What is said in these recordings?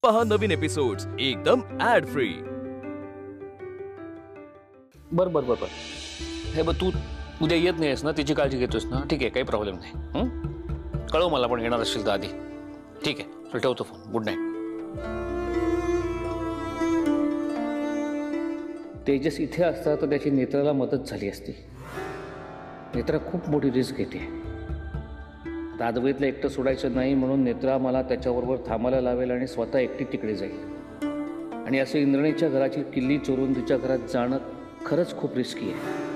पहा नवीन एपिसोड्स एकदम add free. बर बर बर बर हे बघ, तू उद्या येत नाहीस ना, तिची काळजी घेतोस ना, ठीक आहे, काही प्रॉब्लेम नाही। कळव मला पण येणार असेल तर आधी। ठीक आहे, चल ठेवतो फोन। Good night. तेजस इथे असता तर त्याची नेत्राला मदत झाली असती। नेत्रा खूप मोठी रिस्क घेते। दादवेतलं एकटं सोडायचं नाही म्हणून नेत्रा मला त्याच्याबरोबर थांबायला लावेल आणि स्वतः एकटी तिकडे जाईल। आणि असं इंद्रणीच्या घराची किल्ली चोरून तिच्या घरात जाणं खरंच खूप रिस्की आहे।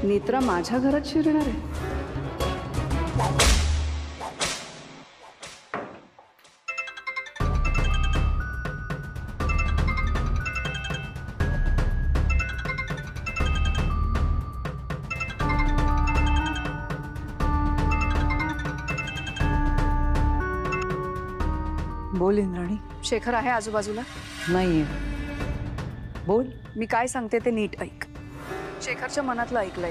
नेत्रा माझ्या घरात शिरणार आहे? बोल इंद्राणी। शेखर आहे आजूबाजूला? नाहीये। बोल। मी काय सांगते ते नीट ऐक। शेखरच्या मनातलं ऐकलंय।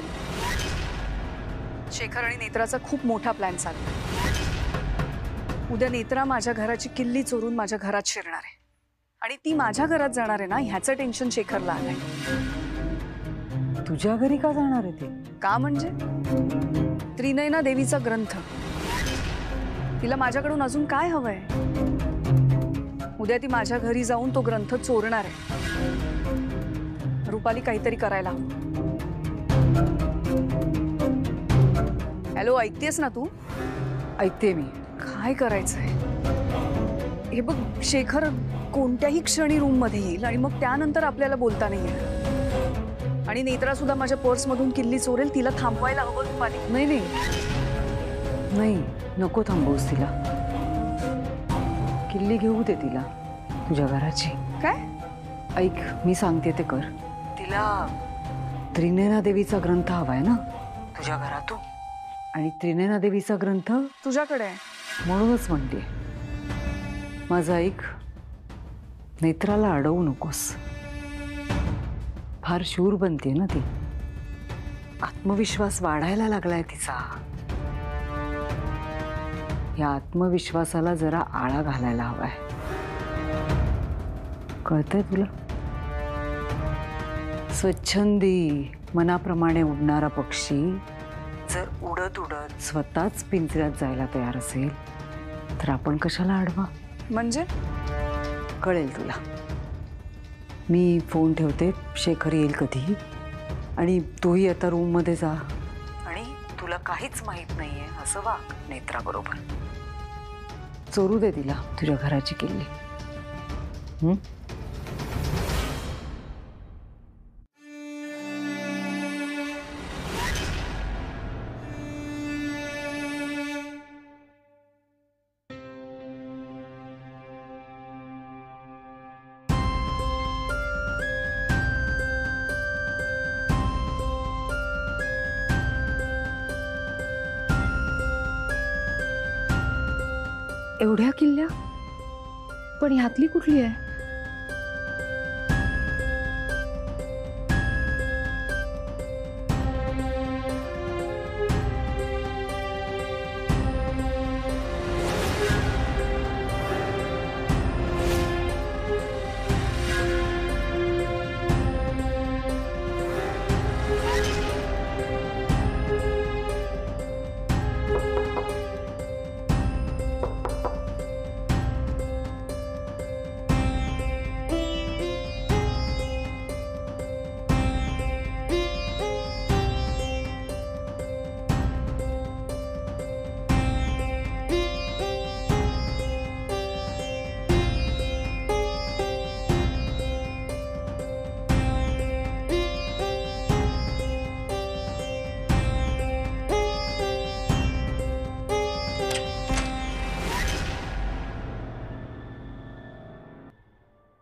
शेखर आणि नेत्राचा खूप मोठा प्लॅन चालला। उद्या नेत्रा माझ्या घराची किल्ली चोरून माझ्या घरात शिरणार आहे आणि ती माझ्या घरात जाणार आहे ना, ह्याचं टेन्शन शेखरला आलंय। तुझ्या घरी का जाणार आहे ते? का म्हणजे त्रिनयना देवीचा ग्रंथ, तिला माझ्याकडून अजून काय हवंय? उद्या ती माझ्या घरी जाऊन तो ग्रंथ चोरणार आहे। रुपाली काहीतरी करायला हवं। हॅलो, ऐकतेस ना तू? ऐकते मी। काय करायचंय? हे बघ, शेखर कोणत्याही क्षणी रूम मध्ये येईल आणि मग त्यानंतर आपल्याला बोलता नाही येणार। आणि नेत्रा सुद्धा माझ्या पर्स मधून किल्ली चोरेल, तिला थांबवायला हवं रुपाली। नाही नाही नाही, नको थांबवूस तिला। किल्ली घेऊ दे तिला तुझ्या घराची। काय? ऐक, मी सांगते ते कर। तिला त्रिनयना देवीचा ग्रंथ हवाय ना तुझ्या घरातून, आणि त्रिनयना देवीचा ग्रंथ तुझ्याकडे आहे म्हणूनच म्हणते। माझं ऐक, नेत्राला अडवू नकोस। फार शूर बनते ना ती, आत्मविश्वास वाढायला लागलाय तिचा। या आत्मविश्वासाला जरा आळा घालायला हवाय, कळतंय तुला? स्वच्छंदी मनाप्रमाणे उडणारा पक्षी जर उडत उडत स्वतःच पिंजऱ्यात जायला तयार असेल तर आपण कशाला अडवा? म्हणजे कळेल तुला। मी फोन ठेवते, शेखर येईल कधी, आणि तूही आता रूम मध्ये जा आणि तुला काहीच माहित नाहीये असं वाग नेत्रा बरोबर। चोरू दे तिला तुझ्या घराची किल्ली। एवढ्या किल्ल्या? पण ह्यातली कुठली आहे?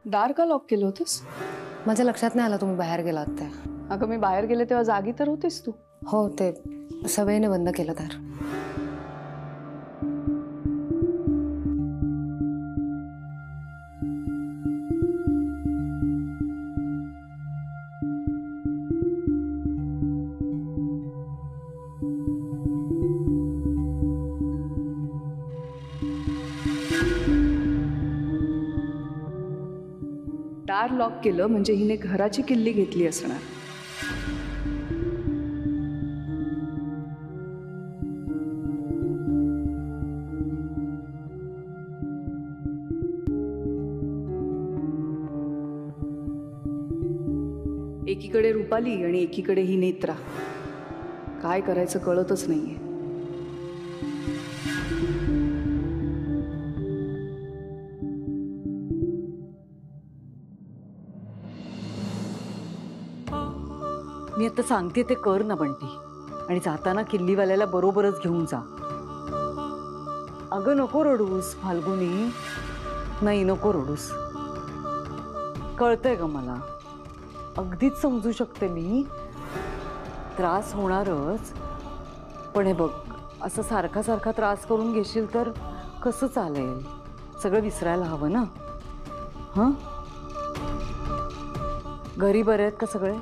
दार का लॉक केलं होतंस? माझ्या लक्षात नाही आलं तुम्ही बाहेर गेलात ते। अगं मी बाहेर गेले तेव्हा जागी तर होतीस तू। हो, ते सवयीने बंद केलं दार। दार लॉक केलं म्हणजे हिने घराची किल्ली घेतली असणार. एकीकडे रुपाली आणि एकीकडे ही नेत्रा. काय करायचं कळतच नाहीये. मी आता सांगते ते कर ना बंटी, आणि जाताना किल्लीवाल्याला बरोबरच घेऊन जा. अगं नको रडूस फाल्गुनी, नाही नको रडूस. कळतंय ग मला, अगदीच समजू शकते मी. त्रास होणारच, पण हे बघ असं सारखा सारखा त्रास करून घेशील तर कसं चालेल? सगळं विसरायला हवं ना. हां, घरी बरे आहेत का सगळे?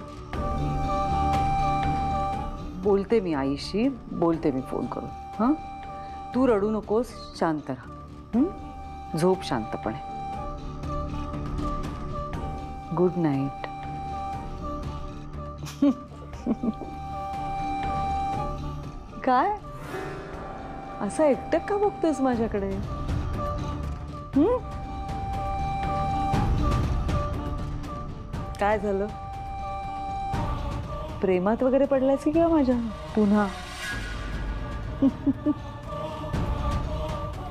बोलते मी आईशी, बोलते मी फोन करून. हां, तू रडू नकोस, शांत राहा. झोप शांतपणे. Good night. काय असं एकटक का बघतोस माझ्याकडे? काय झालं? प्रेमात वगैरे पडलास की किंवा माझ्या पुन्हा?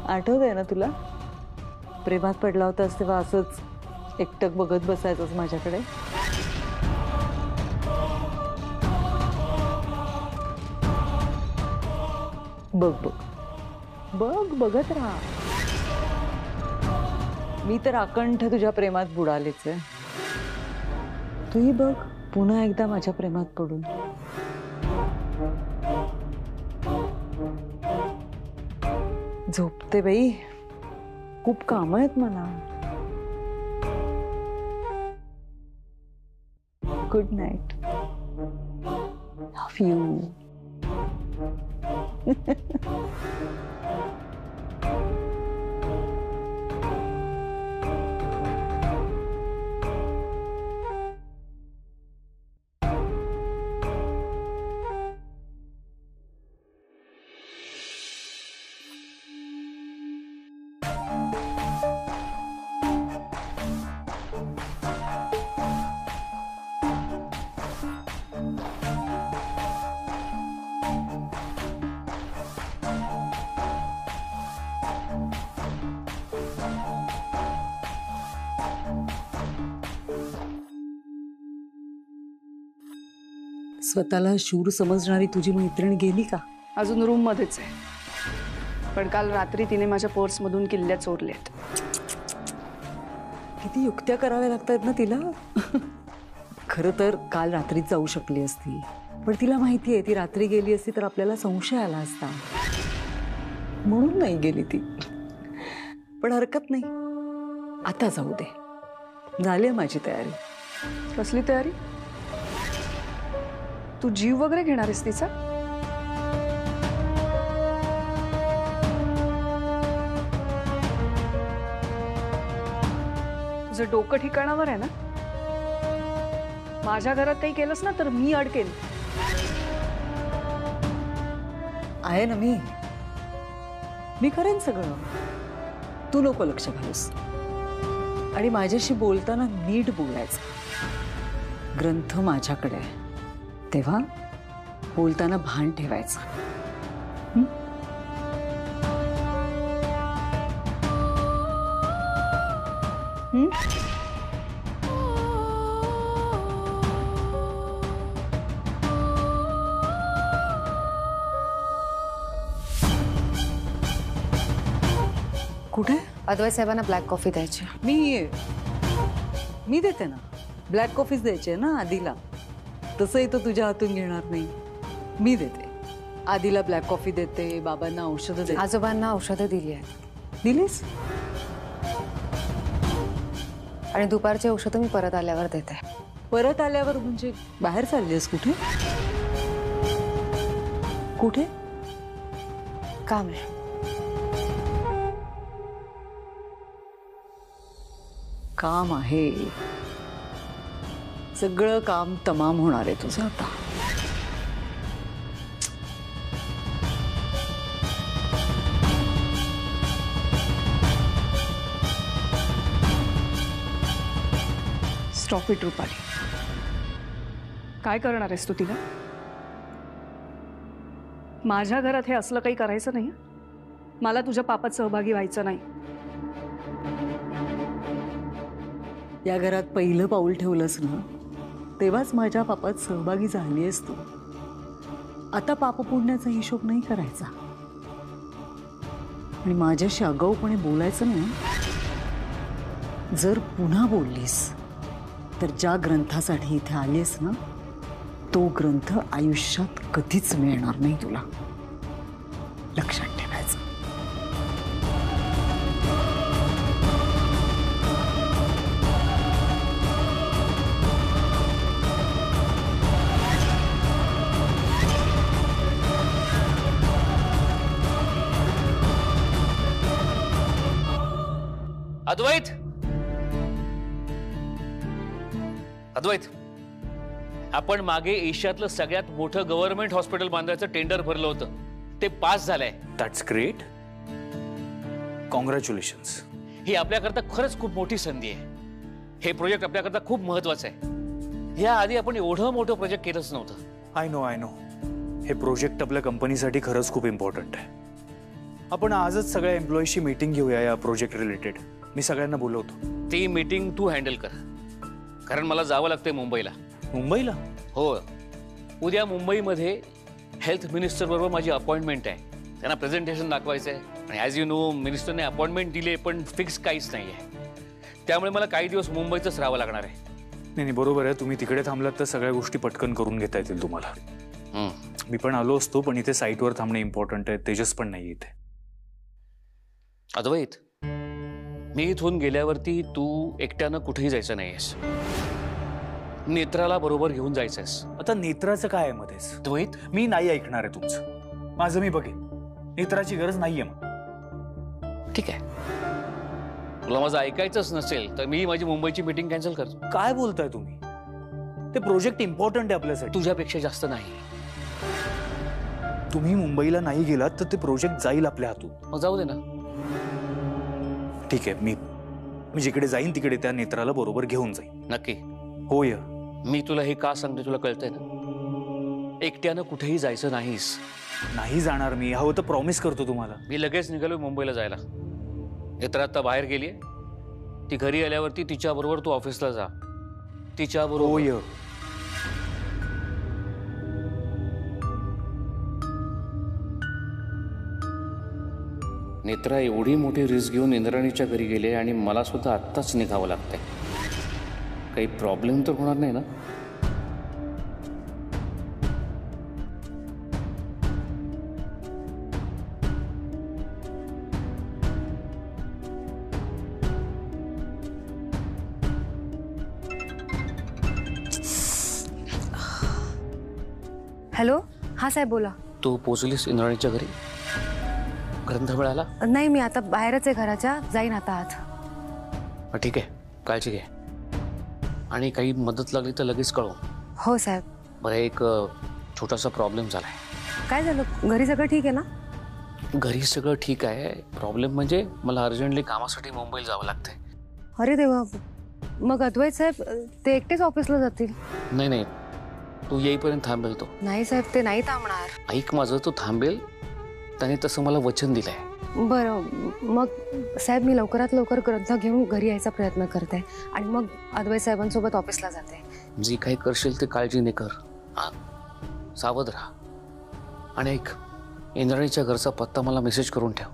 आठवतंय ना तुला? प्रेमात पडला होतास तेव्हा असंच एकटक बघत बसायचंच माझ्याकडे. बघ बघ बघ, बघत राहा. मी तर अकंठ तुझ्या प्रेमात बुडालेच आहे. तूही बघ पुन्हा एकदा माझ्या प्रेमात पडून. झोपते बाई, खूप कामं आहेत मला. Good night. Love you. स्वतःला शूर समजणारी तुझी मैत्रीण गेली का? अजून रूम मध्येच आहे, पण काल रात्री तिने माझ्या पर्समधून किल्ल्या चोरल्यात. किती युक्त्या कराव्या लागतात ना तिला. खरं तर काल रात्रीच जाऊ शकली असती, पण तिला माहिती आहे ती रात्री गेली असती तर आपल्याला संशय आला असता, म्हणून नाही गेली ती. पण हरकत नाही, आता जाऊ दे. झाली माझी तयारी. कसली तयारी? तू जीव वगैरे घेणार आहेस तिचा? तुझं डोकं ठिकाणावर आहे ना? माझ्या घरात काही केलंस ना तर मी अडकेन. आहे ना मी करेन सगळं. तू नको लक्ष घालूस, आणि माझ्याशी बोलताना नीट बोलायचं. ग्रंथ माझ्याकडे आहे, तेव्हा बोलताना भान ठेवायचं. कुठे? अद्वैत साहेबांना ब्लॅक कॉफी द्यायची. मी देते ना. ब्लॅक कॉफीच द्यायची आहे ना आधीला. तसंही तो तुझ्या हातून घेणार नाही. मी देते आधीला ब्लॅक कॉफी देते, बाबांना औषधं देते. आजोबांना औषधं दिली आहेत. दिलीस? आणि दुपारची औषधं मी परत आल्यावर देते. परत आल्यावर म्हणजे बाहेर चाललीस कुठे? कुठे? काम आहे. काम आहे. सगळं काम तमाम होणार आहे तुझं आता. Stop it Rupali. काय करणार आहेस तू तिला? माझ्या घरात हे असलं काही करायचं नाही. मला तुझ्या पापात सहभागी व्हायचं नाही. या घरात पहिलं पाऊल ठेवलंस ना, तेव्हाच माझ्या पापात सहभागी झाली आहेस तू. आता पाप पुण्याचा हिशोब नाही करायचा आणि माझ्याशी आगाऊपणे बोलायचं नाही. जर पुन्हा बोललीस तर ज्या ग्रंथासाठी इथे आलीस ना, तो ग्रंथ आयुष्यात कधीच मिळणार नाही तुला. लक्षात ठेवायचं. अद्वैत, अद्वैत, आपण मागे एशियातलं सगळ्यात मोठं गव्हर्नमेंट हॉस्पिटल बांधायचं टेंडर भरलं होतं. ते पास झालंय. That's great. कॉंग्रॅच्युलेशन्स. ही आपल्याकरता खरंच खूप मोठी संधी आहे. हे प्रोजेक्ट आपल्याकरता खूप महत्वाचं आहे. या आधी आपण एवढं मोठं प्रोजेक्ट केलंच नव्हतं. I know. हे प्रोजेक्ट आपल्या कंपनीसाठी खरंच खूप इम्पॉर्टंट आहे. आपण आजच सगळ्या एम्प्लॉईजची मीटिंग घेऊया या प्रोजेक्ट रिलेटेड. मी सगळ्यांना बोलवतो. ती मीटिंग तू हँडल कर, कारण मला जावं लागतंय मुंबईला. मुंबईला? हो, उद्या मुंबईमध्ये हेल्थ मिनिस्टर बरोबर माझी अपॉइंटमेंट आहे. त्यांना प्रेझेंटेशन दाखवायचं आहे. आणि ॲज यू नो, मिनिस्टरने अपॉइंटमेंट दिली पण फिक्स काहीच नाही आहे. त्यामुळे मला काही दिवस मुंबईतच राहावं लागणार आहे. नाही, बरोबर आहे. तुम्ही तिकडे थांबलात तर सगळ्या गोष्टी पटकन करून घेता येतील तुम्हाला. मी पण आलो असतो, पण इथे साईटवर थांबणे इम्पॉर्टंट आहे. तेजस पण नाही इथे. अद्वैत, मी इथून गेल्यावरती तू एकट्यानं कुठेही जायचं नाहीयेस. नेत्राला बरोबर घेऊन जायचंयस. आता नेत्राचं काय आहे मध्येच? अद्वैत, मी नाही ऐकणार आहे तुमचं. माझं मी बघेन. नेत्राची गरज नाहीये मग. ठीक आहे. तुला माझं ऐकायचंच नसेल तर मी माझी मुंबईची मीटिंग कॅन्सल करतो. काय बोलताय तुम्ही? ते प्रोजेक्ट इम्पॉर्टंट आहे आपल्यासाठी. तुझ्यापेक्षा जास्त नाही. तुम्ही मुंबईला नाही गेलात तर ते प्रोजेक्ट जाईल आपल्या हातून. मग जाऊ दे ना. ठीक आहे, मी जिकडे जाईन तिकडे त्या नेत्राला बरोबर घेऊन जाईन. नक्की? होय. मी तुला हे का सांगते तुला कळतंय ना? एकट्यानं कुठेही जायचं नाहीस. नाही जाणार मी. हवं तर प्रॉमिस करतो तुम्हाला. मी लगेच निघालो मुंबईला जायला. नेत्रा आता बाहेर गेलीये. ती घरी आल्यावरती तिच्या बरोबर तू ऑफिसला जा. तिच्या बरोबर. होय. नेत्रा एवढी मोठी रिस्क घेऊन इंद्राणीच्या घरी गेले आणि मला सुद्धा आत्ताच निघावं लागतंय. काही प्रॉब्लेम तर होणार नाही ना? हॅलो. हा साहेब बोला. तू पोचलीस इंद्राणीच्या घरी? ग्रंथ मिळाला? नाही, मी आता बाहेरच आहे घराच्या. जाईन आता आत. ठीक आहे, काळजी घे. आणि काही मदत लागली तर लगेच कळव. हो साहेब. बरं, एक छोटासा प्रॉब्लेम झालाय. काय झालं? घरी सगळं ठीक आहे ना? घरी सगळं ठीक आहे. प्रॉब्लेम म्हणजे मला अर्जंटली कामासाठी मुंबईला जावं लागतंय. अरे देवा. मग अद्वैत साहेब ते एकटेच ऑफिसला जातील? नाही, तू येईपर्यंत थांबेल तो. नाही साहेब, ते नाही थांबणार. ऐक माझं, तो थांबेल. त्याने तसं मला वचन दिलंय. बरं, मग साहेब मी लवकरात लवकर ग्रंथ घेऊन घरी यायचा प्रयत्न करते आणि मग अद्वैत साहेबांसोबत ऑफिसला जाते. जी काही करशील ते काळजीने कर. सावध राहा. आणि एक इंद्राणीच्या घरचा पत्ता मला मेसेज करून ठेव.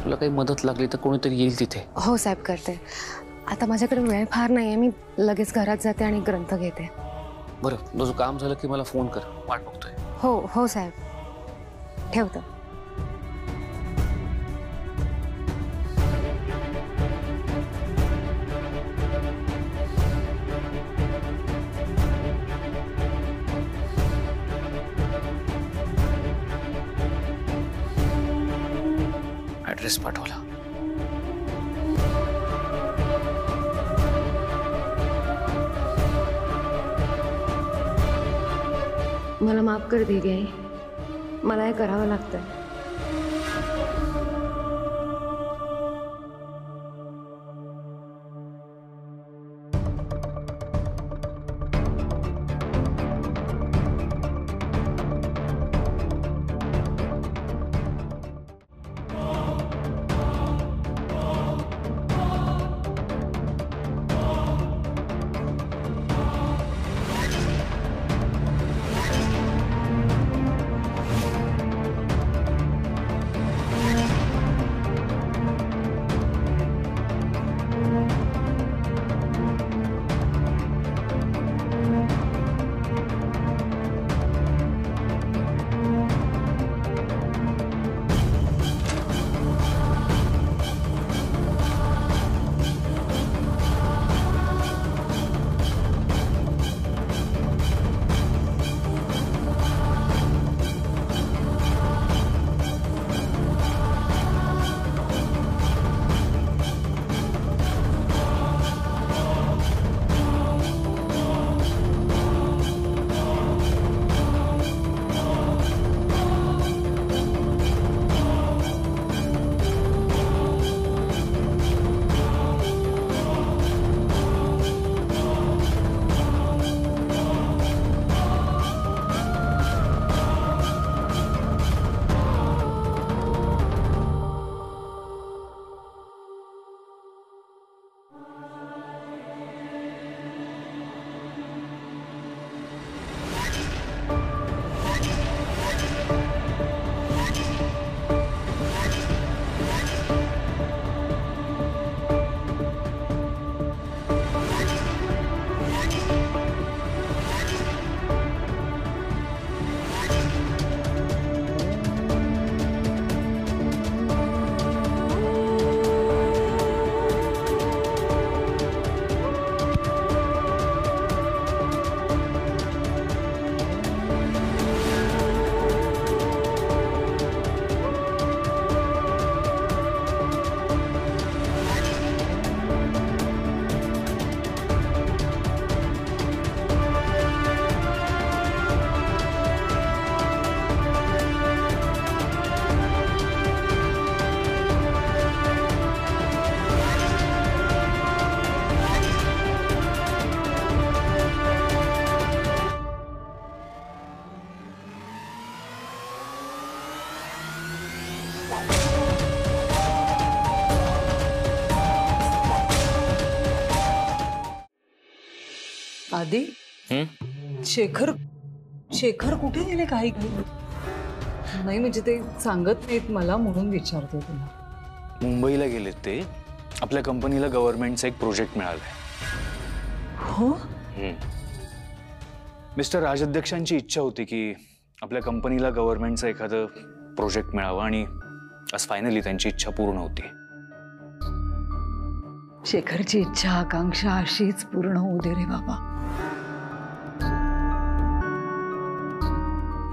तुला काही मदत लागली तर कोणीतरी येईल तिथे. हो साहेब, करते. आता माझ्याकडे वेळ फार नाही आहे. मी लगेच घरात जाते आणि ग्रंथ घेते. बरं, तुझं काम झालं की मला फोन कर. वाट बघतोय. हो साहेब. ठेवतो. ऍड्रेस पाठवला. मला माफ कर दिली आई, मला हे करावं लागतं. आधी शेखर शेखर कुठे गेले काही नाही म्हणजे ते सांगत नाहीत मला म्हणून विचारते तुला. मुंबईला गेलेत ते. आपल्या कंपनीला गव्हर्नमेंटचा एक प्रोजेक्ट मिळालाय. हो. मिस्टर राजाध्यक्षांची इच्छा होती की आपल्या कंपनीला गव्हर्नमेंटचा एखादं प्रोजेक्ट मिळावं आणि आज फायनली त्यांची इच्छा पूर्ण होती. शेखरची इच्छा आकांक्षा अशीच पूर्ण होऊ दे रे बाबा.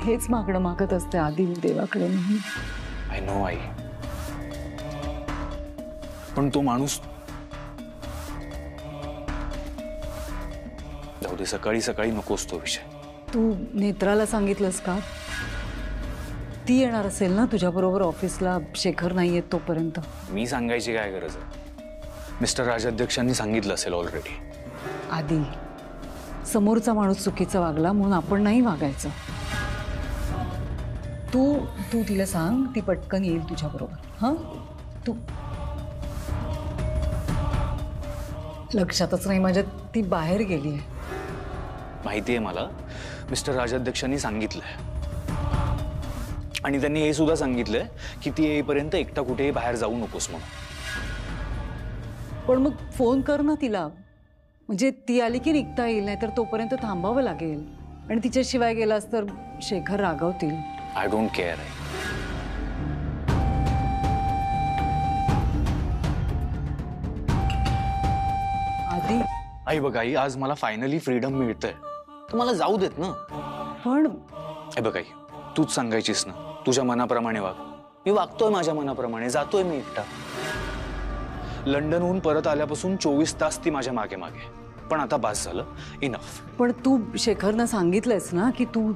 हेच मागणं मागत असते आधी देवाकडे. नाही आय नो आई, पण तो माणूस जाऊ दे. सकाळी सकाळी नकोस तो विषय. तू नेत्राला सांगितलंस का? ती येणार असेल ना तुझ्या बरोबर ऑफिसला शेखर नाही येत तोपर्यंत. मी सांगायची काय गरज आहे? मिस्टर राजाध्यक्षांनी सांगितलं असेल ऑलरेडी. आधी समोरचा माणूस चुकीचा वागला म्हणून आपण नाही वागायचं. तू तू तिला सांग, ती पटकन येईल तुझ्या बरोबर. हां, तू लक्षातच नाही माझ्या ती बाहेर गेली आहे. माहिती आहे मला. मिस्टर राजाध्यक्षांनी सांगितलंय आणि त्यांनी हे सुद्धा सांगितलंय की ती येईपर्यंत एकटा कुठेही बाहेर जाऊ नकोस म्हणून. पण मग फोन कर ना तिला, म्हणजे ती आली की निघता येईल. नाही तर तोपर्यंत थांबावं लागेल आणि तिच्याशिवाय गेलास तर शेखर रागवतील. I don't care. आधी आई बघ आई, आज मला फायनली फ्रीडम मिळतंय तर मला जाऊ देत ना. पण हे बघ आई, तूच सांगायचीस ना तुझ्या मनाप्रमाणे वाग. मी वागतोय माझ्या मनाप्रमाणे. जातोय मी एकटा. लंडनहून परत आल्यापासून 24 तास ती माझ्या मागे मागे. पण आता बास झालं. इनफ. पण तू शेखरनं सांगितलंयस ना की तू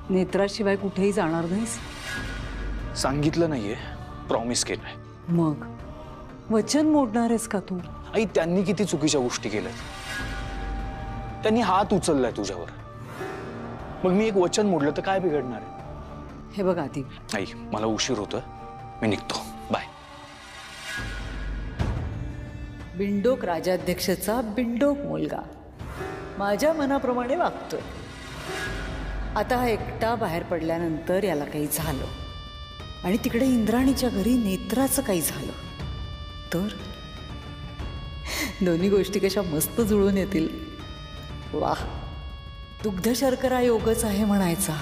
नेत्राशिवाय कुठेही जाणार नाहीस? सांगितलं नाहीये, प्रॉमिस केलंय. मग वचन मोडणार आहेस का तू? आई, त्यांनी किती चुकीच्या गोष्टी केल्यात. त्यांनी हात उचललाय तुझ्यावर. मग मी एक वचन मोडलं तर काय बिघडणार आहे? हे बघ आधी, आई, मला उशीर होतोय, मी निघतो. बाय. बिंडोक राजाध्यक्षाचा बिंडोक मुलगा माझ्या मनाप्रमाणे वागतोय. आता हा एकटा बाहेर पडल्यानंतर याला काही झालं आणि तिकडे इंद्राणीच्या घरी नेत्राचं काही झालं तर दोन्ही गोष्टी कशा मस्त जुळून येतील. वाह, दुग्ध शर्करा योगच आहे म्हणायचा.